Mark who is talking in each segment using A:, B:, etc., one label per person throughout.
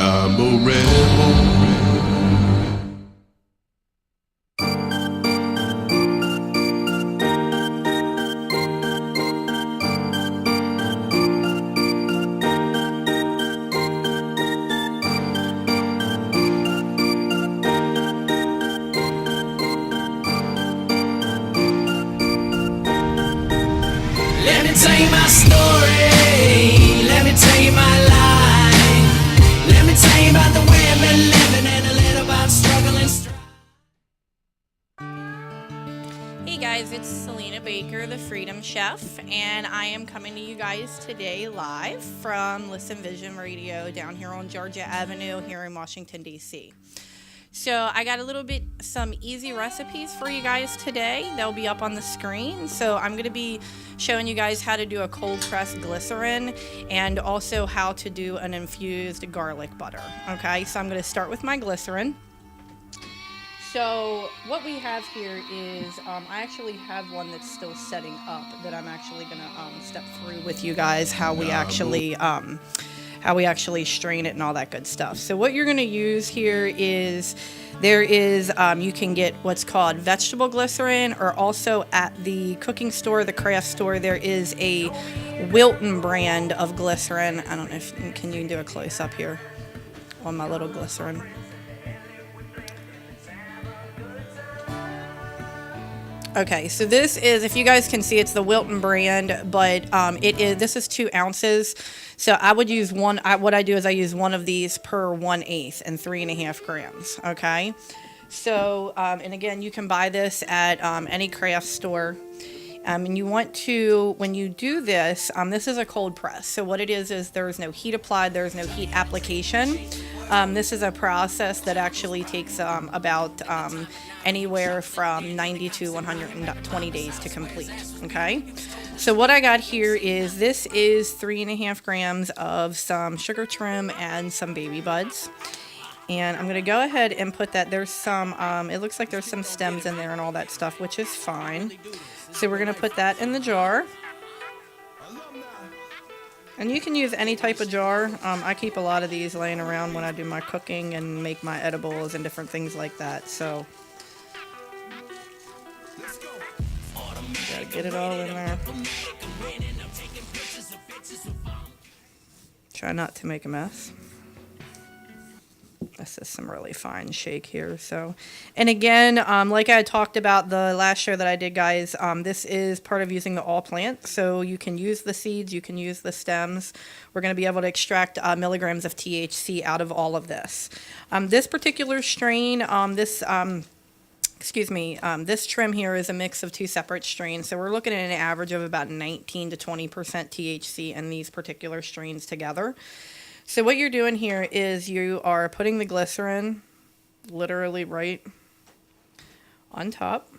A: I'm a rebel.
B: Let me tell you my story. Let me tell you my life. Let me tell you about the way I've been living and a little about struggling.
C: Hey guys, it's Selena Baker, the Freedom Chef, and I am coming to you guys today live from Listen Vision Radio down here on Georgia Avenue here in Washington, D.C. So I got some easy recipes for you guys today. They'll be up on the screen. So I'm going to be showing you guys how to do a cold pressed glycerin and also how to do an infused garlic butter. Okay, so I'm going to start with my glycerin. So what we have here is, I actually have one that's still setting up that I'm actually going to step through with you guys how we actually strain it and all that good stuff. So what you're going to use here is, you can get what's called vegetable glycerin, or also at the cooking store, the craft store, there is a Wilton brand of glycerin. I don't know if, can you do a close up here on my little glycerin? Okay, so this is, if you guys can see, it's the Wilton brand, but this is 2 ounces. So I would use what I do is I use one of these per 1/8 and 3.5 grams. Okay, so and again, you can buy this at any craft store. And you want to, when you do this, this is a cold press. So what it is there's no heat applied, there's no heat application. This is a process that actually takes about anywhere from 90 to 120 days to complete. Okay, so what I got here is, this is 3.5 grams of some sugar trim and some baby buds. And I'm going to go ahead and put that, there's some, it looks like there's some stems in there and all that stuff, which is fine. So we're going to put that in the jar. And you can use any type of jar. I keep a lot of these laying around when I do my cooking and make my edibles and different things like that. So, gotta get it all in there. Try not to make a mess. This is some really fine shake here. So, and again, like I talked about the last show that I did, guys, this is part of using the all plant. So you can use the seeds, you can use the stems. We're going to be able to extract milligrams of THC out of all of this. This particular strain, this trim here is a mix of 2 separate strains. So we're looking at an average of about 19 to 20% THC in these particular strains together. So what you're doing here is you are putting the glycerin literally right on top.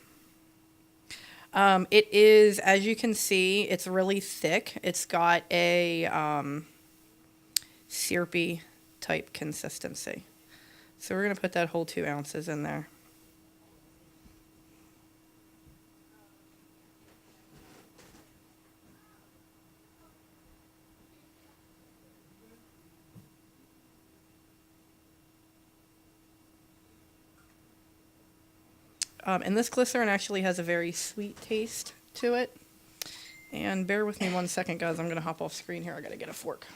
C: It is, as you can see, it's really thick. It's got a syrupy type consistency. So we're going to put that whole 2 ounces in there. And this glycerin actually has a very sweet taste to it. And bear with me 1 second, guys. I'm going to hop off screen here. I got to get a fork.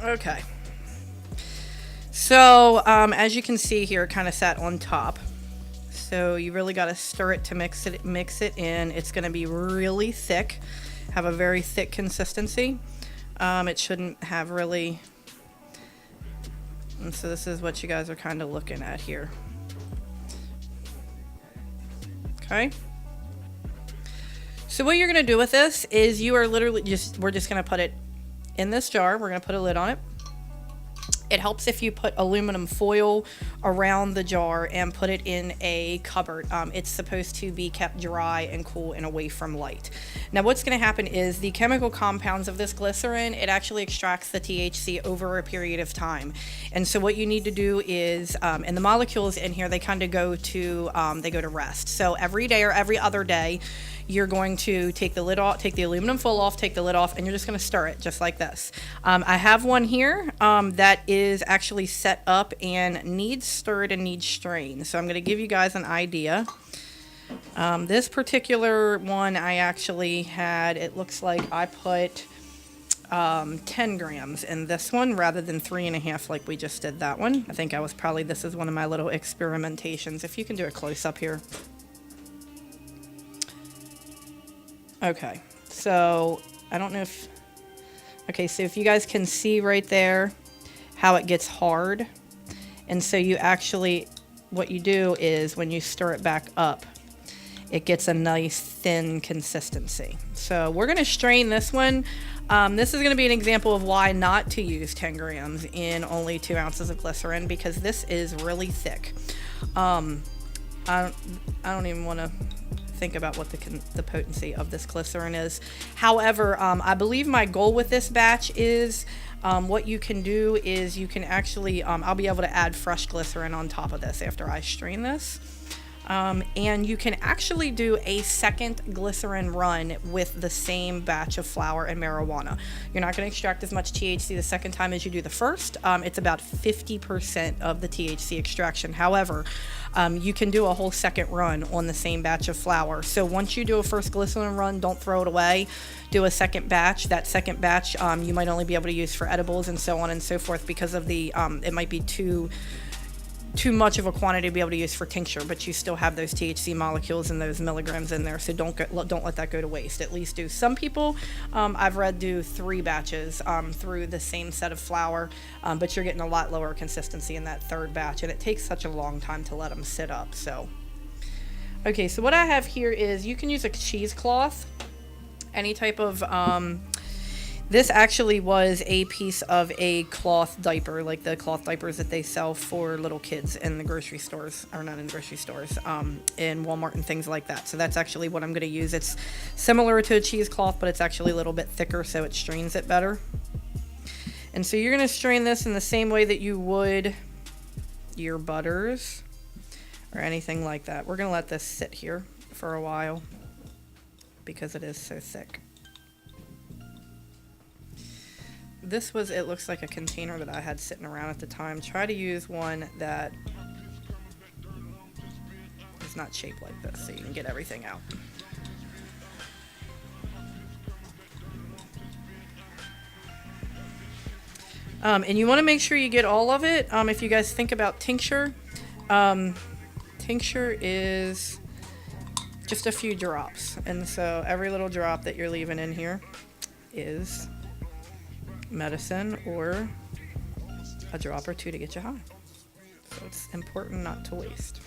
C: Okay. So, as you can see here, it kind of sat on top. So you really got to stir it to mix it in. It's going to be really thick. Have a very thick consistency. It shouldn't have really, and so this is what you guys are kind of looking at here. Okay, so what you're going to do with this is you are literally we're just going to put it in this jar. We're going to put a lid on it, It helps if you put aluminum foil around the jar and put it in a cupboard. It's supposed to be kept dry and cool and away from light. Now what's going to happen is the chemical compounds of this glycerin, it actually extracts the THC over a period of time. And so what you need to do is, and the molecules in here, they kind of go to rest. So every day or every other day, you're going to take the lid off, take the aluminum foil off, take the lid off, and you're just going to stir it just like this. I have one here that is actually set up and needs stirred and needs strained. So I'm going to give you guys an idea. This particular one I actually had, it looks like I put 10 grams in this one rather than 3.5 like we just did that one. I think this is one of my little experimentations. If you can do a close up here. Okay, so I don't know if, okay, so if you guys can see right there how it gets hard. And so you actually, what you do is when you stir it back up, it gets a nice thin consistency. So we're going to strain this one. This is going to be an example of why not to use 10 grams in only 2 ounces of glycerin, because this is really thick. I don't even want to think about what the potency of this glycerin is. However, I believe my goal with this batch is what you can do is you can actually, I'll be able to add fresh glycerin on top of this after I strain this. And you can actually do a second glycerin run with the same batch of flower and marijuana. You're not going to extract as much THC the second time as you do the first. It's about 50% of the THC extraction. However, you can do a whole second run on the same batch of flower. So once you do a first glycerin run, don't throw it away. Do a second batch. That second batch you might only be able to use for edibles and so on and so forth, because of the it might be too much of a quantity to be able to use for tincture, but you still have those THC molecules and those milligrams in there, so don't let that go to waste. At least do. Some people I've read do 3 batches through the same set of flour, but you're getting a lot lower consistency in that third batch, and it takes such a long time to let them sit up. So okay, so what I have here is you can use a cheesecloth, any type of this actually was a piece of a cloth diaper, like the cloth diapers that they sell for little kids in the grocery stores, or not in grocery stores, in Walmart and things like that. So that's actually what I'm going to use. It's similar to a cheesecloth, but it's actually a little bit thicker, so it strains it better. And so you're going to strain this in the same way that you would your butters or anything like that. We're going to let this sit here for a while because it is so thick. This was, it looks like a container that I had sitting around at the time. Try to use one that is not shaped like this so you can get everything out. And you want to make sure you get all of it. If you guys think about tincture, tincture is just a few drops. And so every little drop that you're leaving in here is medicine, or a drop or two to get you high. So it's important not to waste.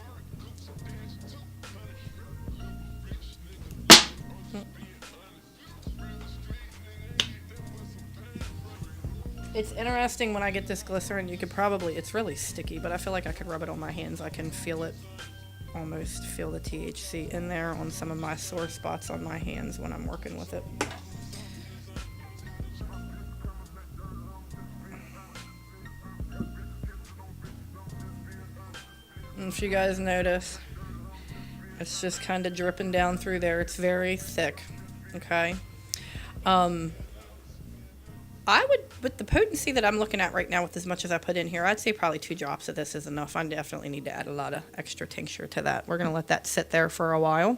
C: It's interesting when I get this glycerin, you could probably, it's really sticky, but I feel like I could rub it on my hands. I can feel it, almost feel the THC in there on some of my sore spots on my hands when I'm working with it. If you guys notice, it's just kind of dripping down through there. It's very thick, okay? I would, with the potency that I'm looking at right now with as much as I put in here, I'd say probably 2 drops of this is enough. I definitely need to add a lot of extra tincture to that. We're going to let that sit there for a while.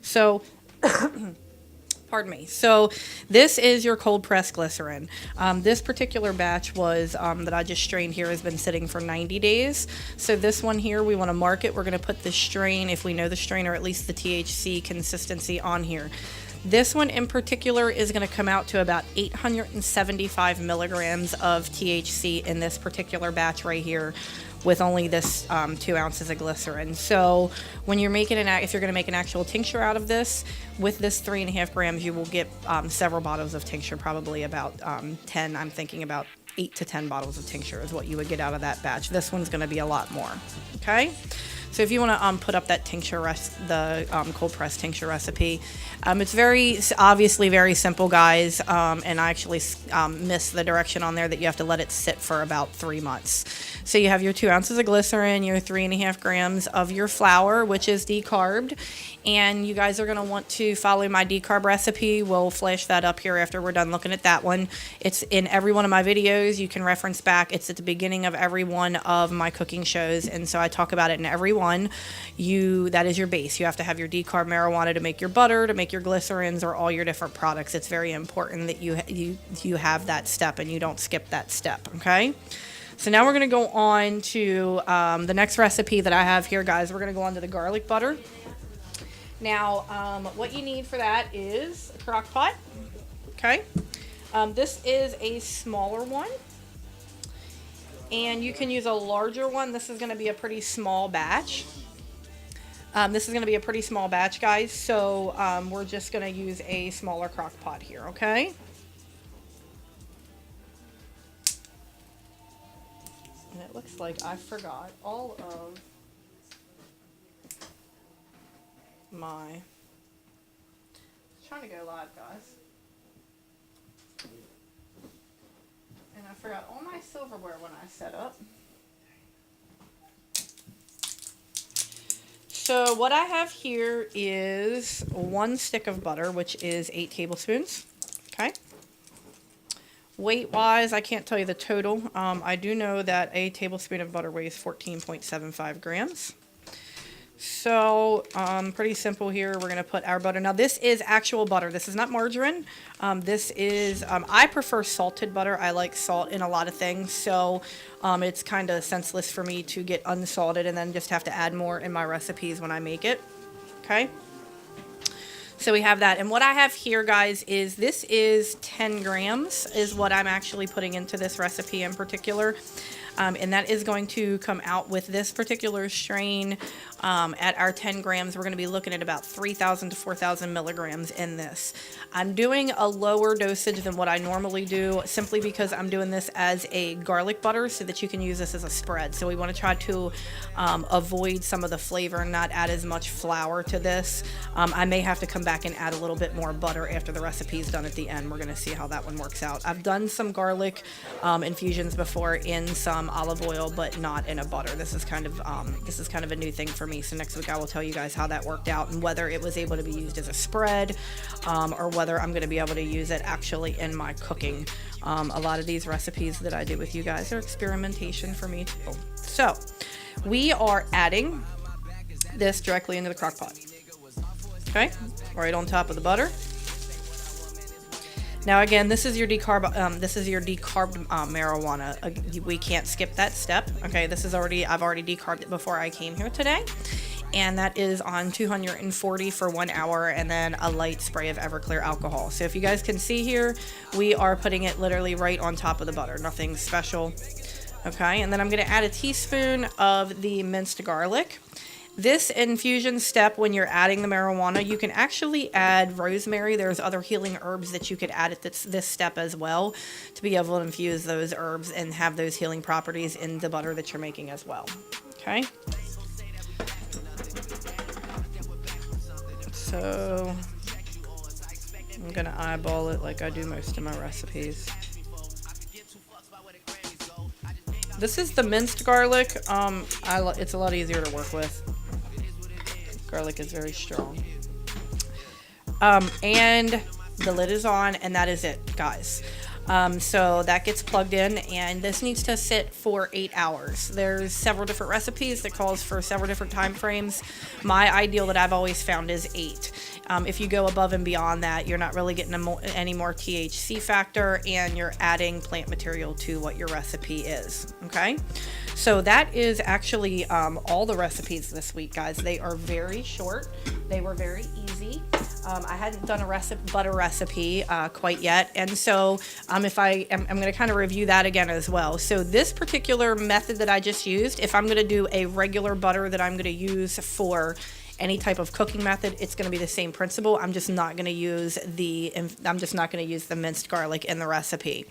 C: So pardon me. So this is your cold press glycerin. This particular batch was that I just strained here has been sitting for 90 days. So this one here, we want to mark it. We're going to put the strain, if we know the strain, or at least the THC consistency on here. This one in particular is going to come out to about 875 milligrams of THC in this particular batch right here, with only this 2 ounces of glycerin. So when you're making if you're going to make an actual tincture out of this, with this 3.5 grams, you will get several bottles of tincture, probably about 10. I'm thinking about 8 to 10 bottles of tincture is what you would get out of that batch. This one's going to be a lot more. Okay. So if you want to put up that tincture, cold press tincture recipe, it's obviously very simple, guys. And I actually missed the direction on there that you have to let it sit for about 3 months. So you have your 2 ounces of glycerin, your 3.5 grams of your flour, which is decarbed. And you guys are going to want to follow my decarb recipe. We'll flash that up here after we're done looking at that one. It's in every one of my videos. You can reference back. It's at the beginning of every one of my cooking shows. And so I talk about it in every one. That is your base. You have to have your decarb marijuana to make your butter, to make your glycerins, or all your different products. It's very important that you have that step and you don't skip that step. Okay. So now we're going to go on to the next recipe that I have here, guys. We're going to go on to the garlic butter. Now, what you need for that is a crock pot. Okay. This is a smaller one. And you can use a larger one. This is going to be a pretty small batch. Guys. So we're just going to use a smaller crock pot here, okay? And it looks like I forgot all of my... Trying to go live, guys. And I forgot all my silverware when I set up. So what I have here is 1 stick of butter, which is 8 tablespoons. Okay. Weight-wise, I can't tell you the total. I do know that a tablespoon of butter weighs 14.75 grams. So, pretty simple here. We're going to put our butter. Now, this is actual butter. This is not margarine. This is, I prefer salted butter. I like salt in a lot of things. So, it's kind of senseless for me to get unsalted and then just have to add more in my recipes when I make it. Okay. So we have that. And what I have here, guys, is this is 10 grams is what I'm actually putting into this recipe in particular. And that is going to come out with this particular strain at our 10 grams. We're going to be looking at about 3,000 to 4,000 milligrams in this. I'm doing a lower dosage than what I normally do simply because I'm doing this as a garlic butter so that you can use this as a spread. So we want to try to avoid some of the flavor and not add as much flour to this. I may have to come back and add a little bit more butter after the recipe is done at the end. We're going to see how that one works out. I've done some garlic infusions before in some olive oil, but not in a butter. This is kind of a new thing for me. So next week I will tell you guys how that worked out and whether it was able to be used as a spread or whether I'm going to be able to use it actually in my cooking. A lot of these recipes that I do with you guys are experimentation for me too. So we are adding this directly into the crock pot. Okay, right on top of the butter. Now again, this is your decarb. Marijuana. We can't skip that step. Okay, I've already decarbed it before I came here today, and that is on 240 for 1 hour, and then a light spray of Everclear alcohol. So if you guys can see here, we are putting it literally right on top of the butter. Nothing special. Okay, and then I'm going to add a teaspoon of the minced garlic. This infusion step, when you're adding the marijuana, you can actually add rosemary. There's other healing herbs that you could add at this step as well to be able to infuse those herbs and have those healing properties in the butter that you're making as well. Okay. So I'm going to eyeball it like I do most of my recipes. This is the minced garlic. It's a lot easier to work with. Garlic is very strong. And the lid is on, and that is it, guys. So that gets plugged in, and this needs to sit for 8 hours. There's several different recipes that calls for several different time frames. My ideal that I've always found is 8. If you go above and beyond that, you're not really getting any more THC factor, and you're adding plant material to what your recipe is. Okay, so that is actually all the recipes this week, guys. They are very short. They were very easy. I hadn't done a butter recipe quite yet, and so I'm going to kind of review that again as well. So this particular method that I just used, if I'm going to do a regular butter that I'm going to use for any type of cooking method, it's going to be the same principle. I'm just not going to use the minced garlic in the recipe.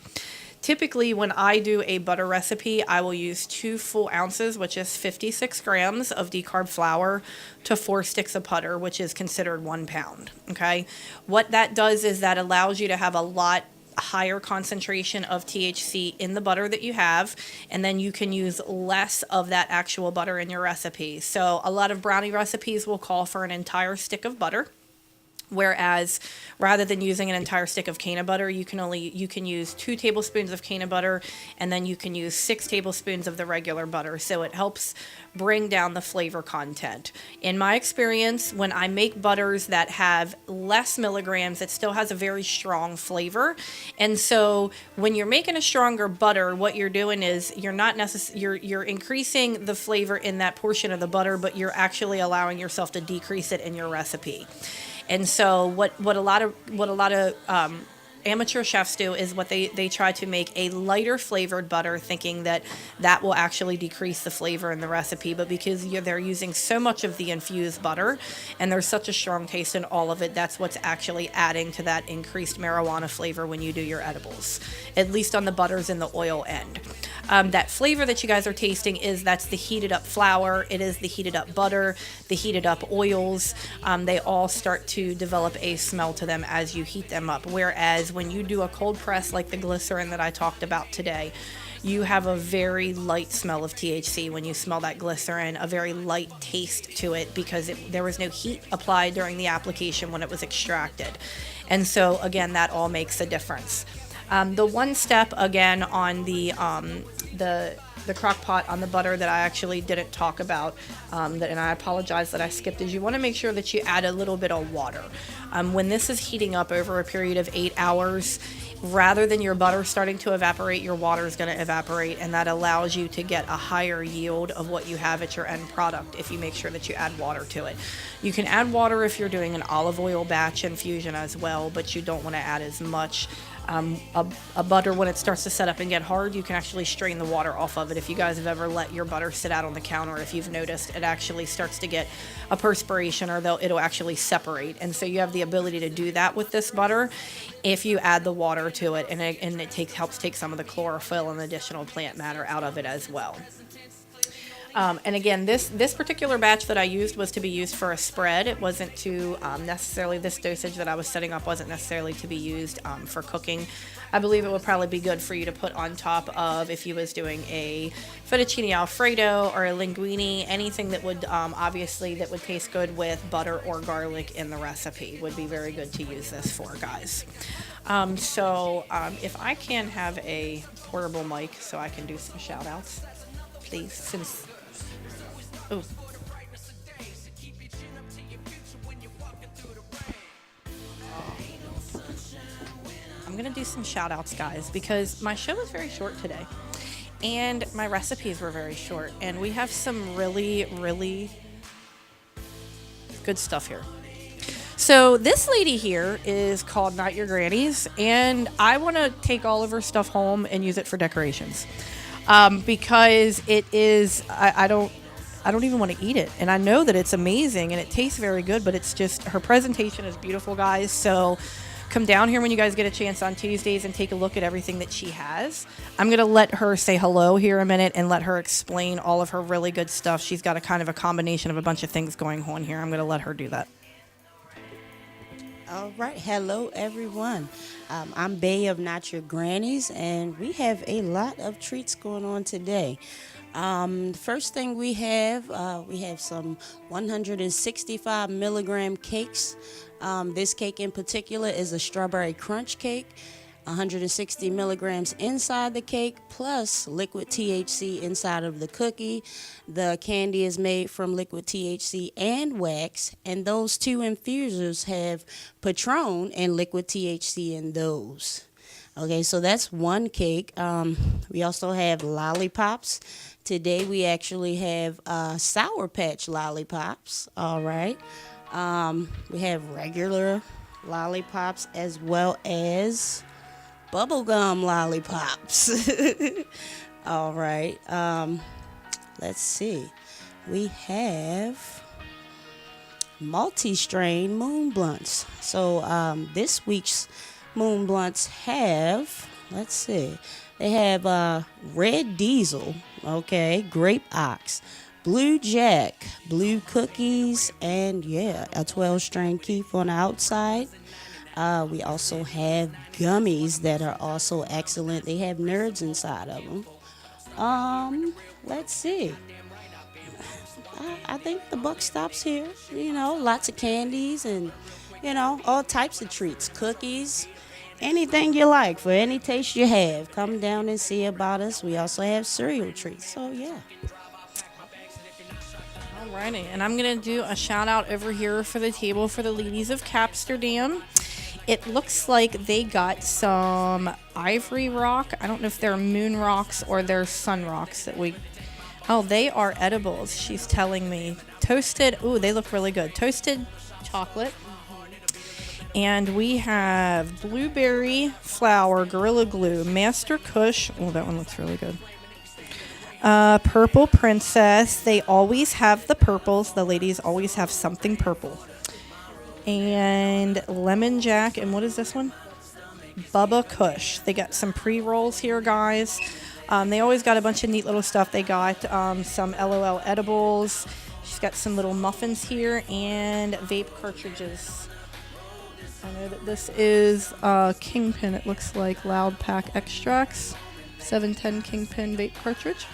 C: Typically, when I do a butter recipe, I will use 2 full ounces, which is 56 grams of decarb flour, to 4 sticks of butter, which is considered 1 pound. Okay. What that does is that allows you to have a lot higher concentration of THC in the butter that you have, and then you can use less of that actual butter in your recipe. So a lot of brownie recipes will call for an entire stick of butter. Whereas rather than using an entire stick of Canna butter, you can use 2 tablespoons of Canna butter, and then you can use 6 tablespoons of the regular butter. So it helps bring down the flavor content. In my experience, when I make butters that have less milligrams, it still has a very strong flavor. And so when you're making a stronger butter, what you're doing is you're increasing the flavor in that portion of the butter, but you're actually allowing yourself to decrease it in your recipe. And so what a lot of amateur chefs do is they try to make a lighter flavored butter, thinking that will actually decrease the flavor in the recipe. But because they're using so much of the infused butter and there's such a strong taste in all of it, that's what's actually adding to that increased marijuana flavor when you do your edibles, at least on the butters and the oil end. That flavor that you guys are tasting that's the heated up flour. It is the heated up butter, the heated up oils. They all start to develop a smell to them as you heat them up. Whereas when you do a cold press like the glycerin that I talked about today, you have a very light smell of THC when you smell that glycerin, a very light taste to it because there was no heat applied during the application when it was extracted. And so again, that all makes a difference. The one step again on the crock pot on the butter that I actually didn't talk about, and I apologize that I skipped, is you want to make sure that you add a little bit of water. When this is heating up over a period of 8 hours, rather than your butter starting to evaporate, your water is going to evaporate, and that allows you to get a higher yield of what you have at your end product if you make sure that you add water to it. You can add water if you're doing an olive oil batch infusion as well, but you don't want to add as much. A butter, when it starts to set up and get hard, you can actually strain the water off of it. If you guys have ever let your butter sit out on the counter, if you've noticed, it actually starts to get a perspiration, or it'll actually separate. And so you have the ability to do that with this butter if you add the water to it, and it helps take some of the chlorophyll and additional plant matter out of it as well. And again, this particular batch that I used was to be used for a spread. It wasn't to necessarily, this dosage that I was setting up wasn't necessarily to be used for cooking. I believe it would probably be good for you to put on top of if you was doing a fettuccine alfredo or a linguine, anything that would obviously that would taste good with butter or garlic in the recipe would be very good to use this for, guys. So if I can have a portable mic so I can do some shout outs, please, since... Oh. I'm going to do some shout outs, guys, because my show is very short today and my recipes were very short, and we have some really, really good stuff here. So this lady here is called Not Your Granny's, and I want to take all of her stuff home and use it for decorations. Because it is, I don't even want to eat it. And I know that it's amazing and it tastes very good, but it's just, her presentation is beautiful, guys. So come down here when you guys get a chance on Tuesdays and take a look at everything that she has. I'm going to let her say hello here a minute and let her explain all of her really good stuff. She's got a kind of a combination of a bunch of things going on here. I'm going to let her do that.
D: All right. Hello, everyone. I'm Bay of Not Your Granny's, and we have a lot of treats going on today. First thing we have some 165 milligram cakes. This cake in particular is a strawberry crunch cake. 160 milligrams inside the cake, plus liquid THC inside of the cookie. The candy is made from liquid THC and wax, and those two infusers have Patron and liquid THC in those. Okay, so that's one cake. We also have lollipops. Today we actually have Sour Patch lollipops. All right. We have regular lollipops as well as bubblegum lollipops. All right. Let's see. We have multi-strain moon blunts. So this week's moon blunts have Let's see. They have red diesel, okay, grape ox, blue jack, blue cookies, and yeah, a 12-string keef on the outside. We also have gummies that are also excellent. They have nerds inside of them. Let's see. I think the buck stops here. Lots of candies and, all types of treats, cookies, anything you like for any taste you have. Come down and see about us. We also have cereal treats. So, yeah.
C: Alrighty, and I'm gonna do a shout out over here for the table for the ladies of Capsterdam. It looks like they got some ivory rock. I don't know if they're moon rocks or they're sun rocks that we. Oh, they are edibles. She's telling me toasted. Ooh, they look really good. Toasted chocolate. And we have blueberry flour, Gorilla Glue, Master Kush. Oh, that one looks really good. Purple Princess. They always have the purples. The ladies always have something purple. And Lemon Jack. And what is this one? Bubba Kush. They got some pre-rolls here, guys. They always got a bunch of neat little stuff. They got some LOL edibles. She's got some little muffins here and vape cartridges. I know that this is Kingpin. It looks like Loud Pack Extracts. 710 Kingpin vape cartridge.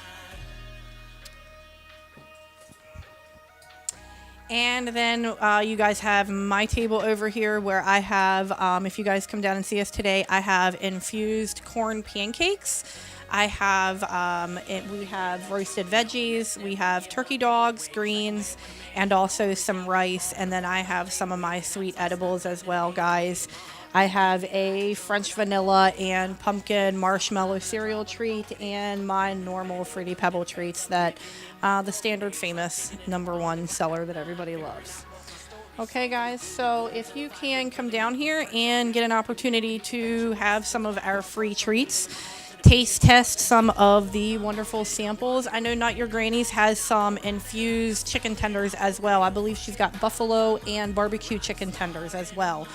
C: And then you guys have my table over here where I have, if you guys come down and see us today, I have infused corn pancakes. I have, we have roasted veggies, we have turkey dogs, greens, and also some rice. And then I have some of my sweet edibles as well, guys. I have a French vanilla and pumpkin marshmallow cereal treat and my normal Fruity Pebble treats that the standard famous #1 seller that everybody loves. Okay, guys, so if you can come down here and get an opportunity to have some of our free treats, taste test some of the wonderful samples. I know Not Your Granny's has some infused chicken tenders as well. I believe she's got buffalo and barbecue chicken tenders as well.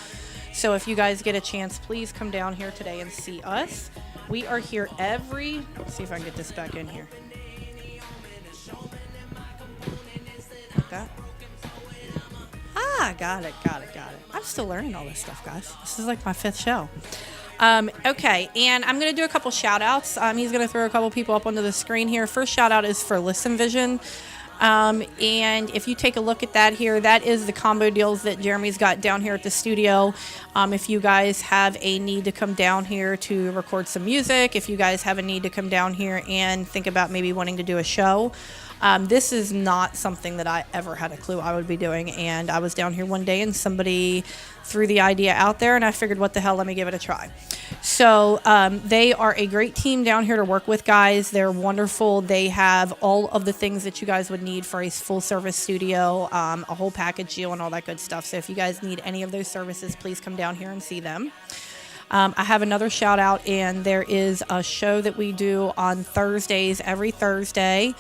C: So if you guys get a chance, please come down here today and see us. We are here let's see if I can get this back in here. Like that. Got it. I'm still learning all this stuff, guys. This is like my 5th show. Okay, and I'm going to do a couple shout outs. He's going to throw a couple people up onto the screen here. First shout out is for Listen Vision. And if you take a look at that here, that is the combo deals that Jeremy's got down here at the studio. If you guys have a need to come down here to record some music, if you guys have a need to come down here and think about maybe wanting to do a show, this is not something that I ever had a clue I would be doing. And I was down here one day and somebody threw the idea out there and I figured, what the hell, let me give it a try. So they are a great team down here to work with, guys. They're wonderful. They have all of the things that you guys would need for a full service studio, a whole package deal and all that good stuff. So if you guys need any of those services, please come down here and see them. I have another shout out, and there is a show that we do on Thursdays, every Thursday.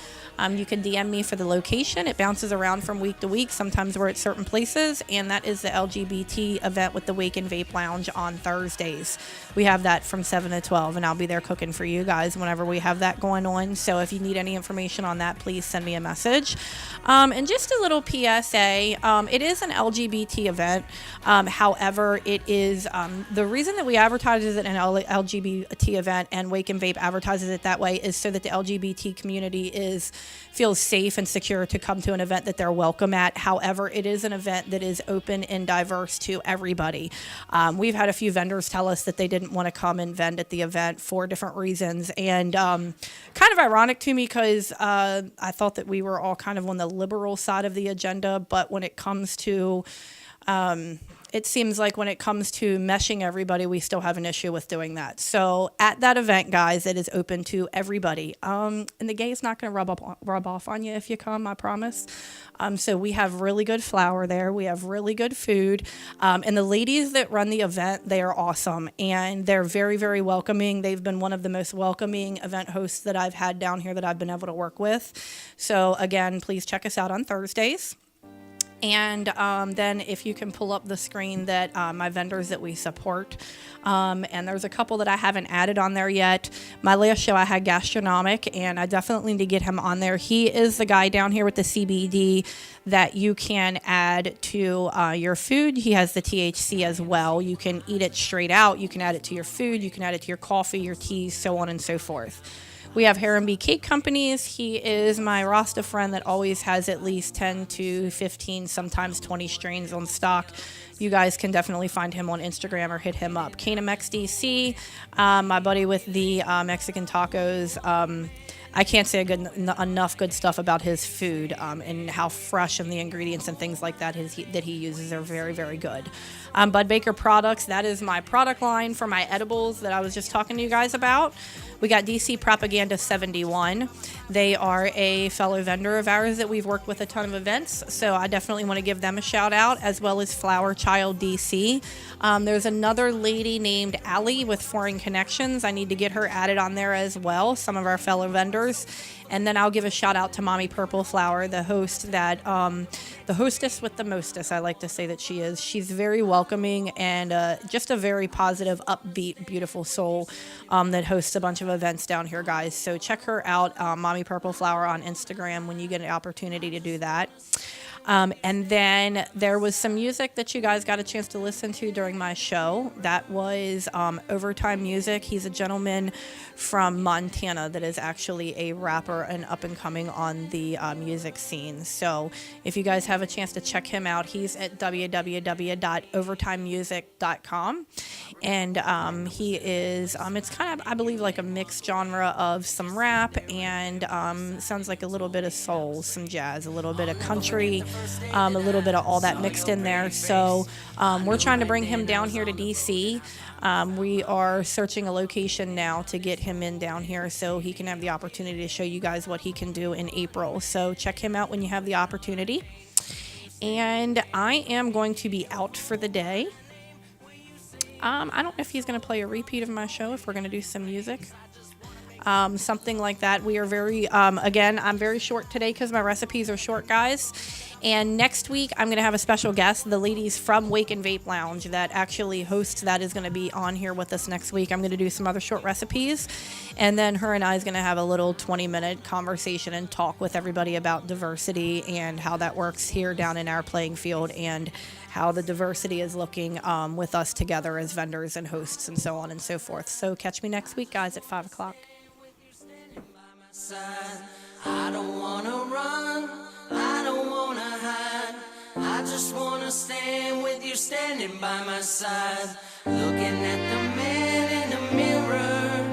C: You can DM me for the location. It bounces around from week to week. Sometimes we're at certain places, and that is the LGBT event with the Wake and Vape Lounge on Thursdays. We have that from 7 to 12, and I'll be there cooking for you guys whenever we have that going on. So if you need any information on that, please send me a message. And just a little PSA, it is an LGBT event. However, it is the reason that we advertise it an LGBT event and Wake and Vape advertises it that way is so that the LGBT community feels safe and secure to come to an event that they're welcome at. However, it is an event that is open and diverse to everybody. We've had a few vendors tell us that they didn't want to come and vend at the event for different reasons. And kind of ironic to me because I thought that we were all kind of on the liberal side of the agenda. But when it comes to it seems like when it comes to meshing everybody, we still have an issue with doing that. So at that event, guys, it is open to everybody. And the gay is not going to rub off on you if you come, I promise. So we have really good flour there. We have really good food. And the ladies that run the event, they are awesome. And they're very, very welcoming. They've been one of the most welcoming event hosts that I've had down here that I've been able to work with. So again, please check us out on Thursdays. And then if you can pull up the screen that my vendors that we support, and there's a couple that I haven't added on there yet. My last show I had Gastronomic, and I definitely need to get him on there. He is the guy down here with the CBD that you can add to your food. He has the THC as well. You can eat it straight out. You can add it to your food. You can add it to your coffee, your tea, so on and so forth. We have Harambee Cake Companies. He is my Rasta friend that always has at least 10 to 15, sometimes 20 strains on stock. You guys can definitely find him on Instagram or hit him up. Canna DC, my buddy with the Mexican tacos. I can't say enough good stuff about his food and how fresh and the ingredients and things like that he uses are very, very good. Bud Baker Products, that is my product line for my edibles that I was just talking to you guys about. We got DC Propaganda 71. They are a fellow vendor of ours that we've worked with a ton of events, so I definitely want to give them a shout out, as well as Flower Child DC. There's another lady named Allie with Foreign Connections. I need to get her added on there as well, some of our fellow vendors. And then I'll give a shout out to Mommy Purple Flower, the host that, the hostess with the mostest, I like to say that she is. She's very welcoming and just a very positive, upbeat, beautiful soul that hosts a bunch of events down here, guys. So check her out, Mommy Purple Flower on Instagram when you get an opportunity to do that. And then there was some music that you guys got a chance to listen to during my show. That was Overtime Music. He's a gentleman from Montana that is actually a rapper and up and coming on the music scene. So if you guys have a chance to check him out, he's at www.overtimemusic.com. And he is, it's kind of, I believe, like a mixed genre of some rap and sounds like a little bit of soul, some jazz, a little bit of country, a little bit of all that mixed in there. So we're trying to bring him down here to DC. We are searching a location now to get him in down here so he can have the opportunity to show you guys what he can do in April. So check him out when you have the opportunity. And I am going to be out for the day. I don't know if he's going to play a repeat of my show, if we're going to do some music. Something like that. We are very, again, I'm very short today because my recipes are short, guys. And next week, I'm going to have a special guest. The ladies from Wake and Vape Lounge that actually hosts that is going to be on here with us next week. I'm going to do some other short recipes. And then her and I is going to have a little 20-minute conversation and talk with everybody about diversity and how that works here down in our playing field and how the diversity is looking with us together as vendors and hosts and so on and so forth. So catch me next week, guys, at 5 o'clock.
B: I don't wanna run, I don't wanna hide. I just wanna stand with you standing by my side, looking at the man in the mirror.